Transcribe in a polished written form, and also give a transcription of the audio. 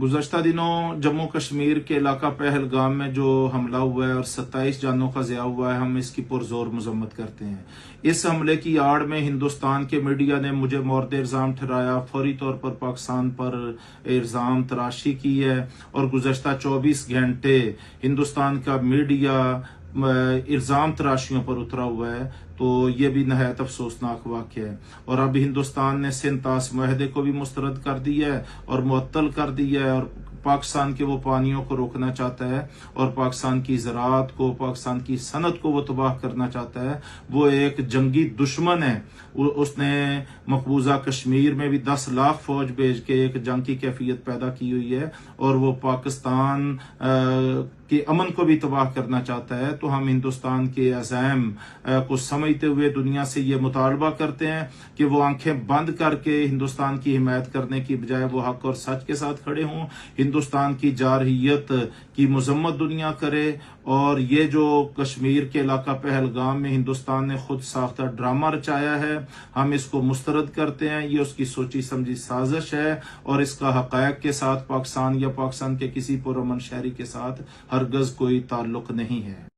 गुज़श्ता दिनों जम्मू कश्मीर के इलाका पहलगाम में जो हमला हुआ है और 27 जानों का ज़िया हुआ है, हम इसकी पुरजोर मजम्मत करते हैं। इस हमले की आड़ में हिंदुस्तान के मीडिया ने मुझे मोर्द इल्ज़ाम ठहराया, फौरी तौर पर पाकिस्तान पर इल्ज़ाम तराशी की है और गुज़श्ता 24 घंटे हिंदुस्तान का मीडिया इल्ज़ाम तराशियों पर उतरा हुआ है। तो ये भी नहायत अफसोसनाक वाक़या है। और अब हिंदुस्तान ने सिंध तास मुआहदे को भी मुस्तरद कर दिया है और मुअत्तल कर दिया है और पाकिस्तान के वो पानियों को रोकना चाहता है और पाकिस्तान की ज़राअत को, पाकिस्तान की सनत को वो तबाह करना चाहता है। वो एक जंगी दुश्मन है। उसने मकबूजा कश्मीर में भी 10 लाख फौज भेज के एक जंग की कैफियत पैदा की हुई है और वो पाकिस्तान के अमन को भी तबाह करना चाहता है। तो हम हिंदुस्तान के अज़ैम को समझते हुए दुनिया से ये मुतालबा करते हैं कि वो आंखें बंद करके हिंदुस्तान की हिमायत करने की बजाय वो हक और सच के साथ खड़े हों, हिंदुस्तान की जारहियत की मजम्मत दुनिया करे। और ये जो कश्मीर के इलाका पहलगाम में हिंदुस्तान ने खुद साख्ता ड्रामा रचाया है, हम इसको मुस्तरद करते हैं। ये उसकी सोची समझी साजिश है और इसका हक़ायक़ के साथ पाकिस्तान या पाकिस्तान के किसी पुरअमन शहरी के साथ हरगज कोई ताल्लुक नहीं है।